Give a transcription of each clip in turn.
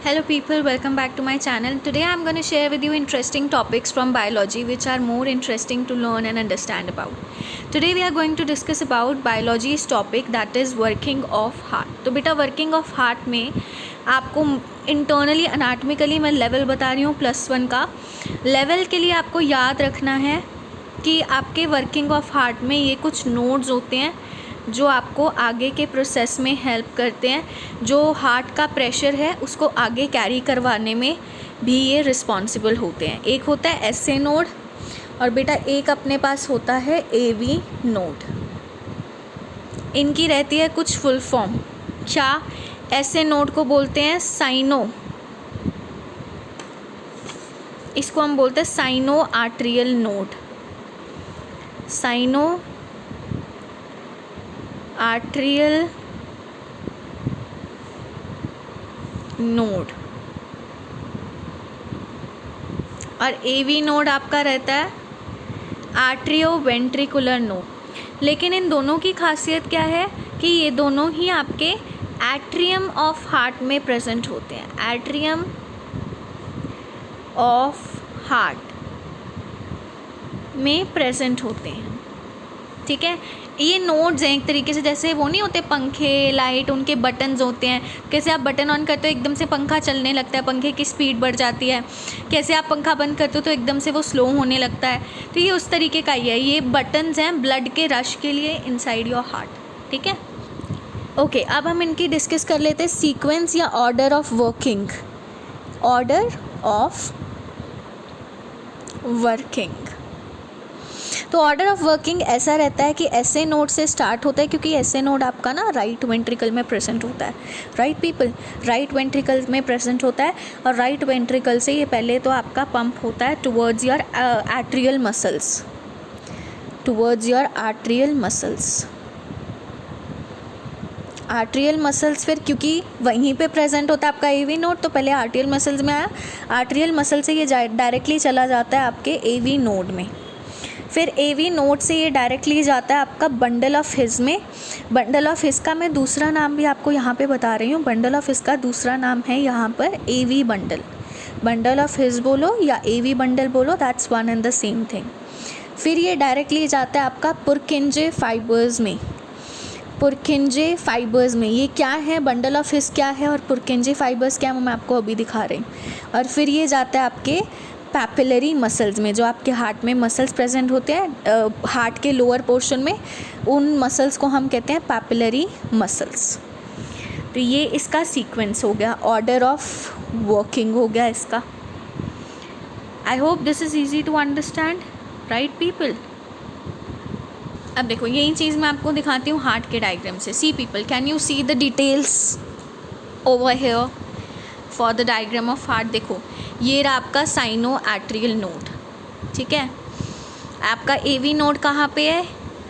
Hello people, welcome back to my channel. Today I am going to share with you interesting topics from biology which are more interesting to learn and understand about. Today we are going to discuss about biology's topic that is working of heart. तो बेटा working of heart में आपको internally अनाटमिकली मैं level बता रही हूँ +1 का. Level के लिए आपको याद रखना है कि आपके वर्किंग ऑफ हार्ट में ये कुछ नोड्स होते हैं जो आपको आगे के प्रोसेस में हेल्प करते हैं. जो हार्ट का प्रेशर है उसको आगे कैरी करवाने में भी ये रिस्पॉन्सिबल होते हैं. एक होता है एसए नोड और बेटा एक अपने पास होता है एवी नोड. इनकी रहती है कुछ फुल फॉर्म. क्या? एसए नोड को बोलते हैं साइनो, इसको हम बोलते हैं sino atrial node. Sino atrial node. और एवी नोड आपका रहता है आर्ट्रियो वेंट्रिकुलर नोड. लेकिन इन दोनों की खासियत क्या है कि ये दोनों ही आपके एट्रियम ऑफ हार्ट में प्रेजेंट होते हैं. एट्रियम ऑफ हार्ट में प्रेजेंट होते हैं. ठीक है, ये नोड्स हैं एक तरीके से, जैसे वो नहीं होते पंखे लाइट, उनके बटन्स होते हैं. कैसे आप बटन ऑन करते हो एकदम से पंखा चलने लगता है, पंखे की स्पीड बढ़ जाती है. कैसे आप पंखा बंद करते हो तो एकदम से वो स्लो होने लगता है. तो ये उस तरीके का ही है. ये बटन्स हैं ब्लड के रश के लिए इनसाइड योर हार्ट. ठीक है, ओके. अब हम इनकी डिस्कस कर लेते हैं सीक्वेंस या order of working. Order of working. तो ऑर्डर ऑफ वर्किंग ऐसा रहता है कि एसए नोड से स्टार्ट होता है, क्योंकि एसए नोड आपका ना राइट वेंट्रिकल में प्रेजेंट होता है. राइट पीपल, राइट वेंट्रिकल में प्रेजेंट होता है. और राइट वेंट्रिकल से ये पहले तो आपका पंप होता है towards your atrial muscles. Towards your atrial muscles. Atrial muscles फिर क्योंकि वहीं पे प्रेजेंट होता है आपका एवी नोड, तो पहले आर्ट्रियल मसल्स में आया. आर्ट्रियल मसल से ये डायरेक्टली चला जाता है आपके एवी नोड में. फिर एवी नोड से ये डायरेक्टली जाता है आपका बंडल ऑफ हिज में. बंडल ऑफ हिज का मैं दूसरा नाम भी आपको यहाँ पे बता रही हूँ. बंडल ऑफ हिज का दूसरा नाम है यहाँ पर AV bundle. Bundle of His बोलो या एवी बंडल बोलो, that's one and the same thing. फिर ये डायरेक्टली जाता है आपका पुरकिंजे फाइबर्स में. पुरकिंजे फाइबर्स में ये क्या है, बंडल ऑफ हिज क्या है और पुरकिंजे फाइबर्स क्या है, वो मैं आपको अभी दिखा रही हूँ. और फिर ये जाता है आपके पैपिलरी मसल्स में. जो आपके हार्ट में मसल्स प्रेजेंट होते हैं हार्ट के लोअर पोर्शन में, उन मसल्स को हम कहते हैं पैपिलरी मसल्स. तो ये इसका सीक्वेंस हो गया, ऑर्डर ऑफ वर्किंग हो गया इसका. I hope this is easy to understand, right people. अब देखो यही चीज़ मैं आपको दिखाती हूँ हार्ट के डायग्राम से. See people, can you see the details over here for the diagram of heart. देखो ये रहा आपका साइनो आर्ट्रियल नोड. ठीक है, आपका एवी नोड कहाँ पे है,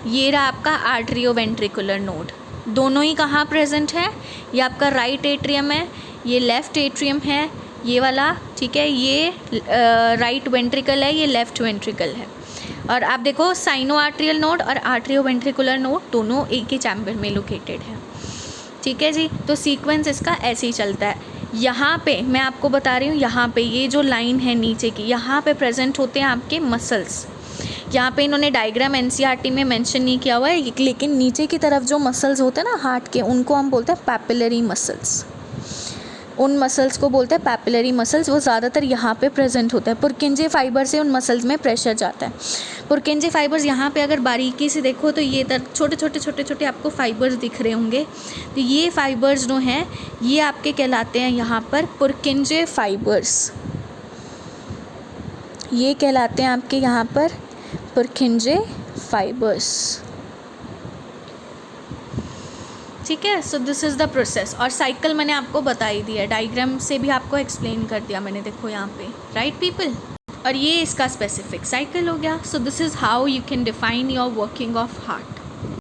ये रहा आपका आर्ट्रियो वेंट्रिकुलर नोड. दोनों ही कहाँ प्रेजेंट है, ये आपका राइट एट्रियम है, ये लेफ़्ट एट्रियम है ये वाला. ठीक है, ये राइट वेंट्रिकल है, ये लेफ़्ट वेंट्रिकल है. और आप देखो साइनो आर्ट्रियल नोड और आर्ट्रियो वेंट्रिकुलर नोड दोनों एक ही चैम्बर में लोकेटेड है. ठीक है जी, तो सीक्वेंस इसका ऐसे ही चलता है. यहाँ पे मैं आपको बता रही हूँ, यहाँ पे ये जो लाइन है नीचे की, यहाँ पे प्रेजेंट होते हैं आपके मसल्स. यहाँ पे इन्होंने डायग्राम एनसीईआरटी में मेंशन नहीं किया हुआ है, लेकिन नीचे की तरफ जो मसल्स होते हैं ना हार्ट के, उनको हम बोलते हैं पैपिलरी मसल्स. उन मसल्स को बोलते हैं पैपिलरी मसल्स. वो ज़्यादातर यहाँ पे प्रेजेंट होता है. पुरकिंजे फाइबर से उन मसल्स में प्रेशर जाता है. पुरकिंजे फाइबर्स यहाँ पे अगर बारीकी से देखो तो ये छोटे छोटे आपको फाइबर्स दिख रहे होंगे. तो ये फाइबर्स जो हैं ये आपके कहलाते हैं यहाँ पर पुरकिंजे फाइबर्स. ये कहलाते हैं आपके यहाँ पर पुरकिंजे फाइबर्स. ठीक है, so this is the process. और साइकिल मैंने आपको बता ही दिया, डायग्राम से भी आपको एक्सप्लेन कर दिया मैंने. देखो यहाँ पे, राइट पीपल. और ये इसका स्पेसिफिक साइकिल हो गया. So this is how you can define your working of heart.